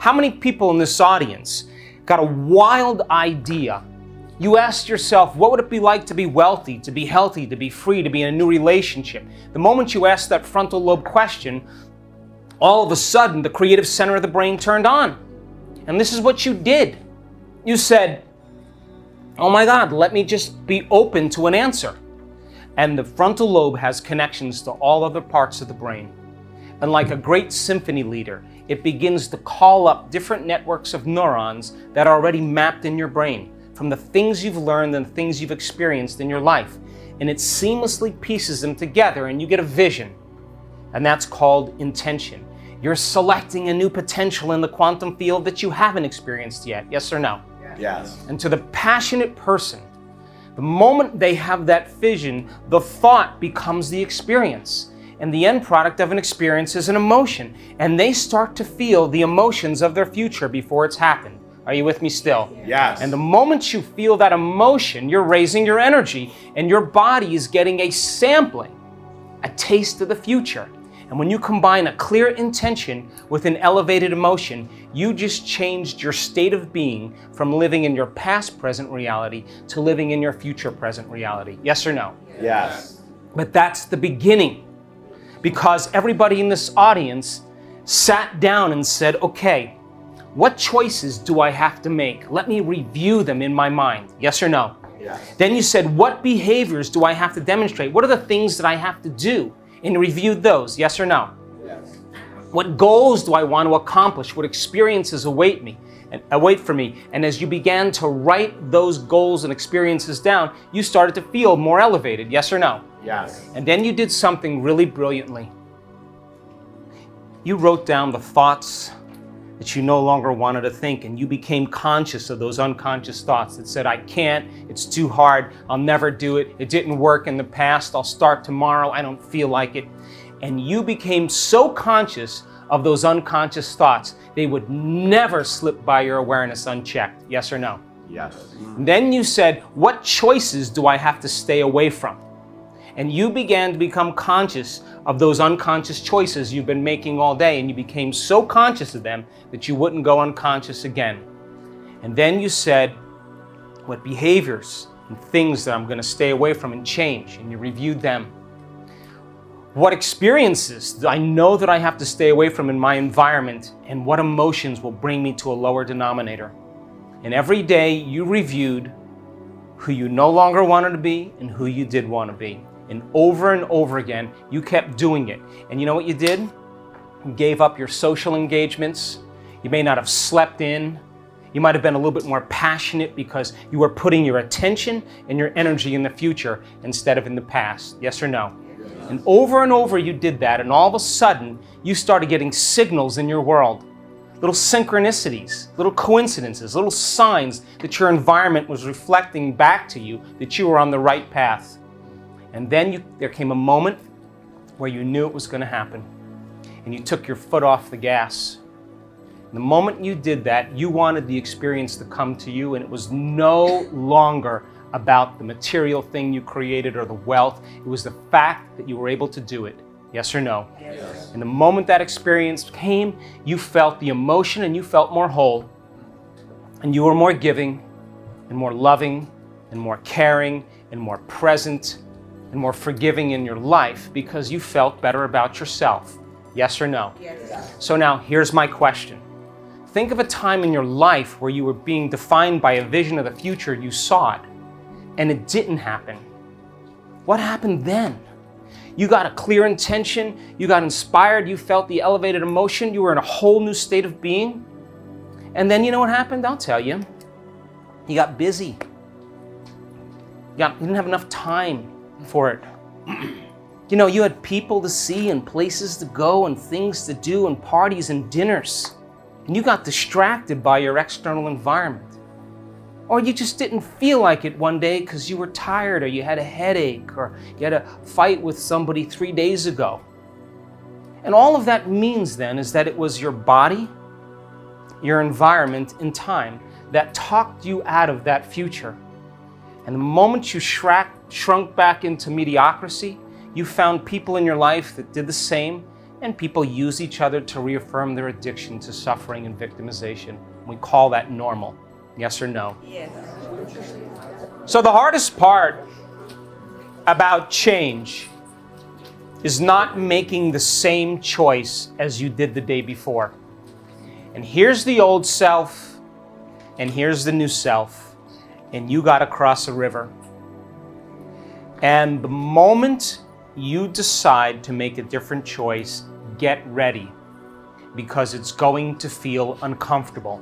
How many people in this audience got a wild idea? You asked yourself, what would it be like to be wealthy, to be healthy, to be free, to be in a new relationship? The moment you asked that frontal lobe question, all of a sudden the creative center of the brain turned on. And this is what you did. You said, oh my God, let me just be open to an answer. And the frontal lobe has connections to all other parts of the brain. And like a great symphony leader, it begins to call up different networks of neurons that are already mapped in your brain from the things you've learned and things you've experienced in your life. And it seamlessly pieces them together and you get a vision. And that's called intention. You're selecting a new potential in the quantum field that you haven't experienced yet. Yes or no? Yes. And to the passionate person, the moment they have that vision, the thought becomes the experience. And the end product of an experience is an emotion. And they start to feel the emotions of their future before it's happened. Are you with me still? Yes. And the moment you feel that emotion, you're raising your energy and your body is getting a sampling, a taste of the future. And when you combine a clear intention with an elevated emotion, you just changed your state of being from living in your past present reality to living in your future present reality. Yes or no? Yes. But that's the beginning, because everybody in this audience sat down and said, okay, what choices do I have to make? Let me review them in my mind. Yes or no? Yes. Then you said, what behaviors do I have to demonstrate? What are the things that I have to do? And reviewed those. Yes or no? Yes. What goals do I want to accomplish? What experiences await for me? And as you began to write those goals and experiences down, you started to feel more elevated. Yes or no? Yes. And then you did something really brilliantly. You wrote down the thoughts that you no longer wanted to think, and you became conscious of those unconscious thoughts that said, I can't, it's too hard, I'll never do it, it didn't work in the past, I'll start tomorrow, I don't feel like it. And you became so conscious of those unconscious thoughts, they would never slip by your awareness unchecked. Yes or no? Yes. And then you said, what choices do I have to stay away from? And you began to become conscious of those unconscious choices you've been making all day, and you became so conscious of them that you wouldn't go unconscious again. And then you said, what behaviors and things that I'm going to stay away from and change, and you reviewed them. What experiences do I know that I have to stay away from in my environment, and what emotions will bring me to a lower denominator. And every day you reviewed who you no longer wanted to be and who you did want to be. And over again, you kept doing it. And you know what you did? You gave up your social engagements. You may not have slept in. You might have been a little bit more passionate because you were putting your attention and your energy in the future instead of in the past. Yes or no? Yes. And over you did that, and all of a sudden, you started getting signals in your world. Little synchronicities, little coincidences, little signs that your environment was reflecting back to you that you were on the right path. And then there came a moment where you knew it was going to happen. And you took your foot off the gas. And the moment you did that, you wanted the experience to come to you, and it was no longer about the material thing you created or the wealth. It was the fact that you were able to do it. Yes or no? Yes. And the moment that experience came, you felt the emotion and you felt more whole. And you were more giving and more loving and more caring and more present and more forgiving in your life because you felt better about yourself. Yes or no? Yes. So now here's my question. Think of a time in your life where you were being defined by a vision of the future, you saw it, and it didn't happen. What happened then? You got a clear intention, you got inspired, you felt the elevated emotion, you were in a whole new state of being. And then you know what happened? I'll tell you. You got busy. You didn't have enough time for it. You know, you had people to see and places to go and things to do and parties and dinners. And you got distracted by your external environment. Or you just didn't feel like it one day because you were tired, or you had a headache, or you had a fight with somebody 3 days ago. And all of that means then is that it was your body, your environment, and time that talked you out of that future. And the moment you shrunk back into mediocrity, you found people in your life that did the same, and people use each other to reaffirm their addiction to suffering and victimization. We call that normal. Yes or no? Yes. So the hardest part about change is not making the same choice as you did the day before. And here's the old self, and here's the new self, and you got to cross a river. And the moment you decide to make a different choice, get ready, because it's going to feel uncomfortable.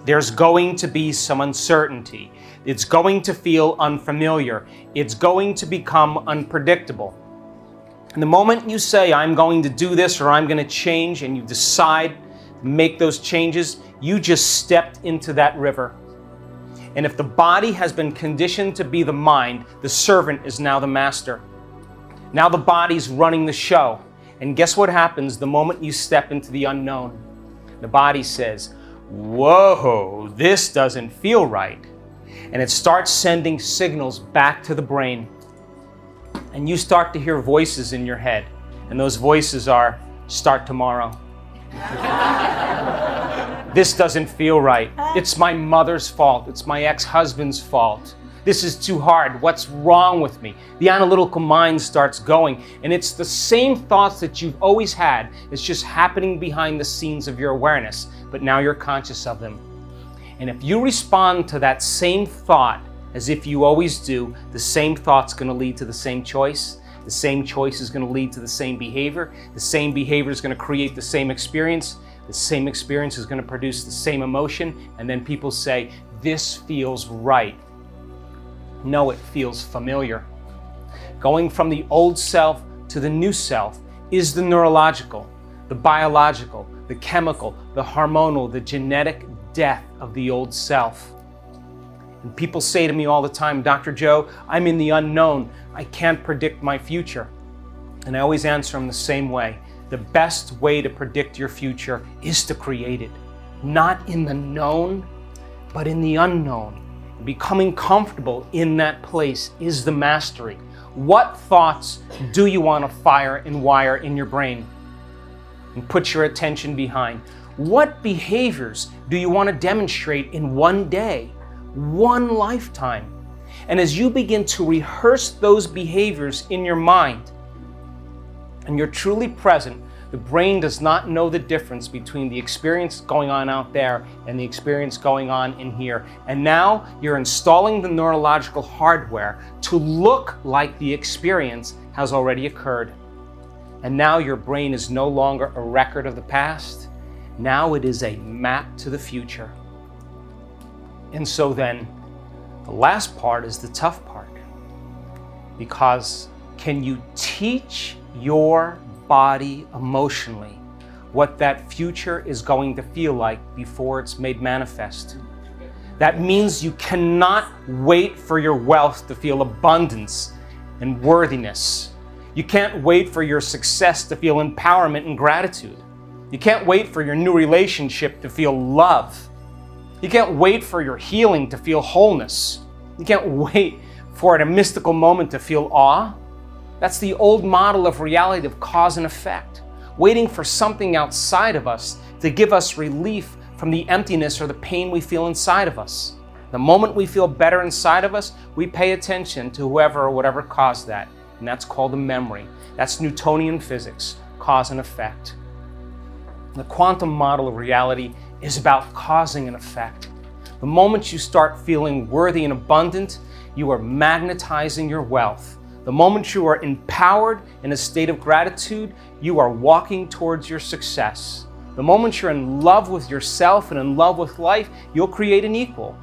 There's going to be some uncertainty. It's going to feel unfamiliar. It's going to become unpredictable. And the moment you say, I'm going to do this or I'm going to change, and you decide to make those changes, you just stepped into that river. And if the body has been conditioned to be the mind, the servant is now the master. Now the body's running the show. And guess what happens the moment you step into the unknown? The body says, whoa, this doesn't feel right. And it starts sending signals back to the brain. And you start to hear voices in your head. And those voices are, start tomorrow. This doesn't feel right. It's my mother's fault. It's my ex-husband's fault. This is too hard. What's wrong with me? The analytical mind starts going. And it's the same thoughts that you've always had. It's just happening behind the scenes of your awareness. But now you're conscious of them. And if you respond to that same thought as if you always do, the same thought's going to lead to the same choice. The same choice is going to lead to the same behavior. The same behavior is going to create the same experience. The same experience is going to produce the same emotion. And then people say, this feels right. No, it feels familiar. Going from the old self to the new self is the neurological, the biological, the chemical, the hormonal, the genetic death of the old self. And people say to me all the time, Dr. Joe, I'm in the unknown. I can't predict my future. And I always answer them the same way. The best way to predict your future is to create it. Not in the known, but in the unknown. Becoming comfortable in that place is the mastery. What thoughts do you want to fire and wire in your brain and put your attention behind? What behaviors do you want to demonstrate in one day, one lifetime? And as you begin to rehearse those behaviors in your mind, and you're truly present, the brain does not know the difference between the experience going on out there and the experience going on in here. And now you're installing the neurological hardware to look like the experience has already occurred. And now your brain is no longer a record of the past. Now it is a map to the future. And so then, the last part is the tough part. Because can you teach your body emotionally what that future is going to feel like before it's made manifest? That means you cannot wait for your wealth to feel abundance and worthiness. You can't wait for your success to feel empowerment and gratitude. You can't wait for your new relationship to feel love. You can't wait for your healing to feel wholeness. You can't wait for at a mystical moment to feel awe. That's the old model of reality of cause and effect, waiting for something outside of us to give us relief from the emptiness or the pain we feel inside of us. The moment we feel better inside of us, we pay attention to whoever or whatever caused that, and that's called a memory. That's Newtonian physics, cause and effect. The quantum model of reality is about causing an effect. The moment you start feeling worthy and abundant, you are magnetizing your wealth. The moment you are empowered in a state of gratitude, you are walking towards your success. The moment you're in love with yourself and in love with life, you'll create an equal.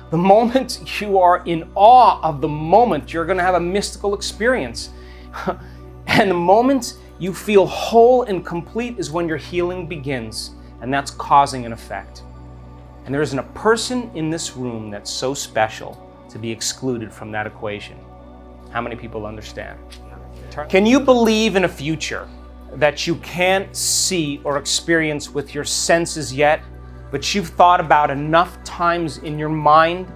The moment you are in awe of the moment, you're going to have a mystical experience. And the moment you feel whole and complete is when your healing begins, and that's causing an effect. And there isn't a person in this room that's so special to be excluded from that equation. How many people understand? Can you believe in a future that you can't see or experience with your senses yet, but you've thought about enough times in your mind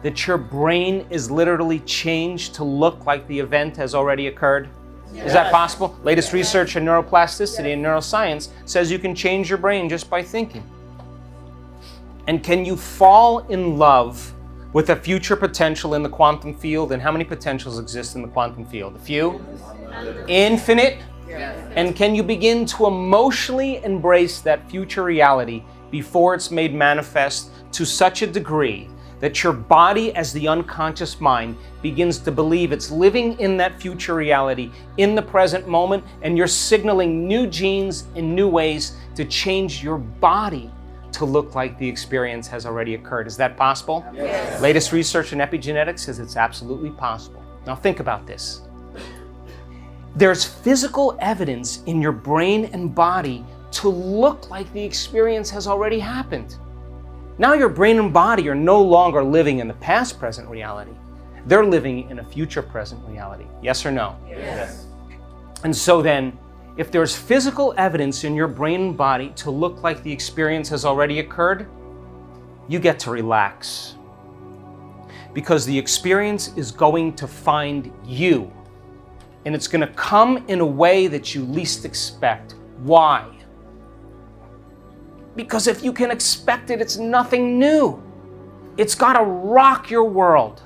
that your brain is literally changed to look like the event has already occurred? Is that possible? Latest research in neuroplasticity and neuroscience says you can change your brain just by thinking. And can you fall in love with a future potential in the quantum field? And how many potentials exist in the quantum field? A few? Infinite? And can you begin to emotionally embrace that future reality before it's made manifest to such a degree that your body, as the unconscious mind, begins to believe it's living in that future reality in the present moment, and you're signaling new genes in new ways to change your body to look like the experience has already occurred? Is that possible? Yes. Latest research in epigenetics says it's absolutely possible. Now think about this. There's physical evidence in your brain and body to look like the experience has already happened. Now your brain and body are no longer living in the past present reality. They're living in a future present reality. Yes or no? Yes. And so then, if there's physical evidence in your brain and body to look like the experience has already occurred, you get to relax. Because the experience is going to find you. And it's going to come in a way that you least expect. Why? Because if you can expect it, it's nothing new. It's got to rock your world.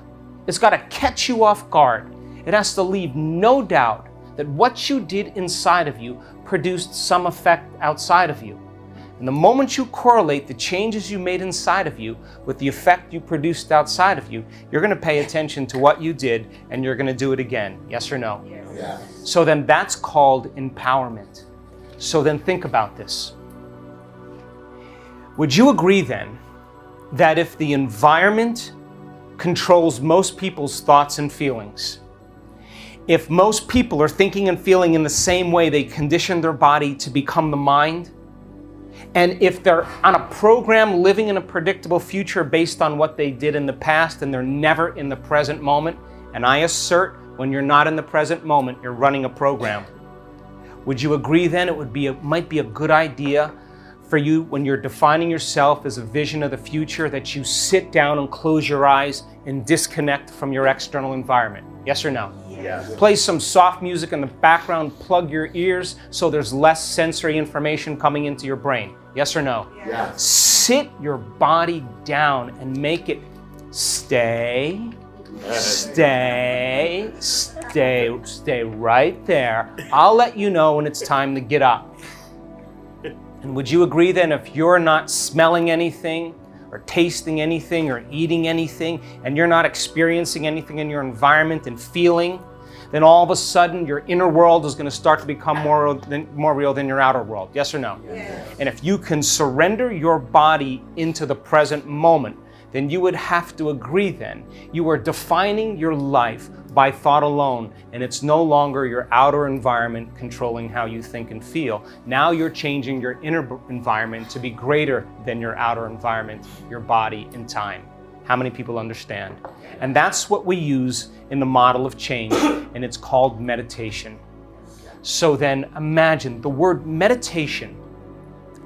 It's got to catch you off guard. It has to leave no doubt that what you did inside of you produced some effect outside of you. And the moment you correlate the changes you made inside of you with the effect you produced outside of you, you're going to pay attention to what you did and you're going to do it again. Yes or no? Yes. So then that's called empowerment. So then think about this. Would you agree then that if the environment controls most people's thoughts and feelings, if most people are thinking and feeling in the same way they condition their body to become the mind, and if they're on a program living in a predictable future based on what they did in the past and they're never in the present moment, and I assert when you're not in the present moment, you're running a program. Would you agree then it might be a good idea for you when you're defining yourself as a vision of the future that you sit down and close your eyes and disconnect from your external environment? Yes or no? Yes. Play some soft music in the background, plug your ears so there's less sensory information coming into your brain. Yes or no? Yes. Sit your body down and make it stay right there. I'll let you know when it's time to get up. And would you agree then if you're not smelling anything or tasting anything or eating anything and you're not experiencing anything in your environment and feeling, then all of a sudden your inner world is going to start to become more real than your outer world? Yes or no? Yes. And if you can surrender your body into the present moment, then you would have to agree then you are defining your life by thought alone, and it's no longer your outer environment controlling how you think and feel. Now you're changing your inner environment to be greater than your outer environment, your body and time. How many people understand? And that's what we use in the model of change, and it's called meditation. So then imagine the word meditation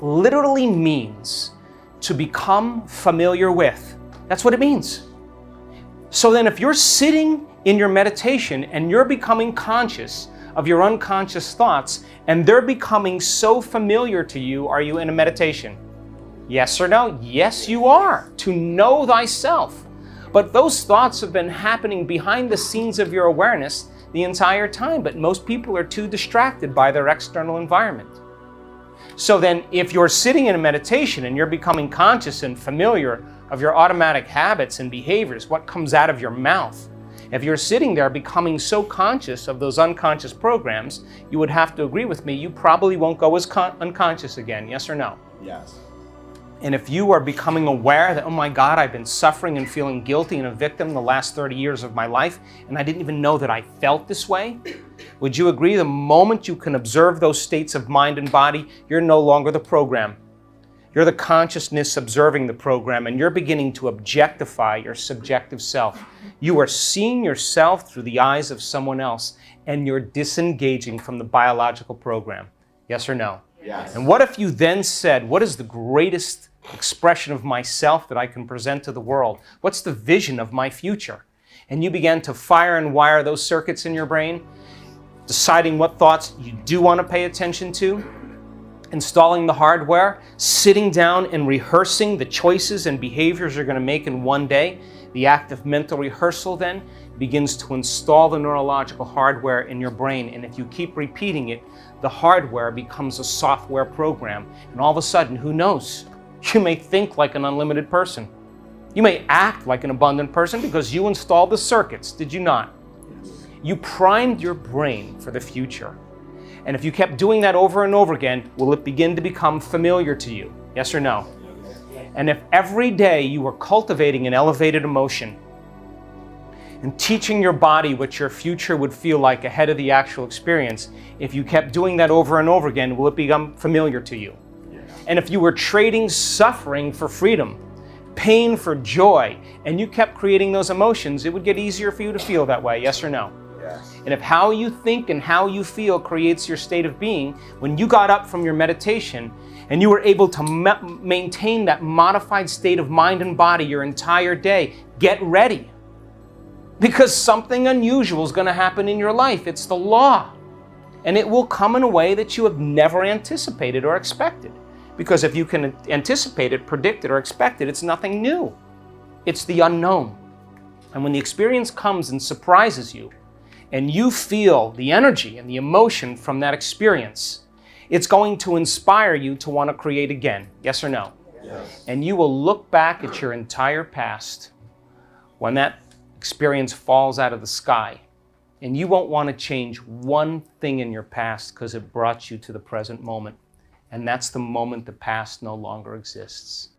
literally means to become familiar with. That's what it means. So then if you're sitting in your meditation and you're becoming conscious of your unconscious thoughts and they're becoming so familiar to you, are you in a meditation? Yes or no? Yes, you are. To know thyself. But those thoughts have been happening behind the scenes of your awareness the entire time, but most people are too distracted by their external environment. So then if you're sitting in a meditation and you're becoming conscious and familiar of your automatic habits and behaviors, what comes out of your mouth, if you're sitting there becoming so conscious of those unconscious programs, you would have to agree with me, you probably won't go as unconscious again. Yes or no? Yes. And if you are becoming aware that, oh my God, I've been suffering and feeling guilty and a victim the last 30 years of my life, and I didn't even know that I felt this way, would you agree the moment you can observe those states of mind and body, you're no longer the program. You're the consciousness observing the program, and you're beginning to objectify your subjective self. You are seeing yourself through the eyes of someone else, and you're disengaging from the biological program. Yes or no? Yes. And what if you then said, what is the greatest expression of myself that I can present to the world? What's the vision of my future? And you began to fire and wire those circuits in your brain. deciding what thoughts you do want to pay attention to, installing the hardware, sitting down and rehearsing the choices and behaviors you're going to make in one day. The act of mental rehearsal then begins to install the neurological hardware in your brain. And if you keep repeating it, the hardware becomes a software program. And all of a sudden, who knows? You may think like an unlimited person. You may act like an abundant person because you installed the circuits, did you not? You primed your brain for the future. And if you kept doing that over and over again, will it begin to become familiar to you? Yes or no? And if every day you were cultivating an elevated emotion and teaching your body what your future would feel like ahead of the actual experience, if you kept doing that over and over again, will it become familiar to you? And if you were trading suffering for freedom, pain for joy, and you kept creating those emotions, it would get easier for you to feel that way, yes or no? And if how you think and how you feel creates your state of being, when you got up from your meditation and you were able to maintain that modified state of mind and body your entire day, get ready. Because something unusual is going to happen in your life. It's the law. And it will come in a way that you have never anticipated or expected. Because if you can anticipate it, predict it, or expect it, it's nothing new. It's the unknown. And when the experience comes and surprises you, and you feel the energy and the emotion from that experience, it's going to inspire you to want to create again. Yes or no? Yes. And you will look back at your entire past when that experience falls out of the sky, and you won't want to change one thing in your past because it brought you to the present moment. And that's the moment the past no longer exists.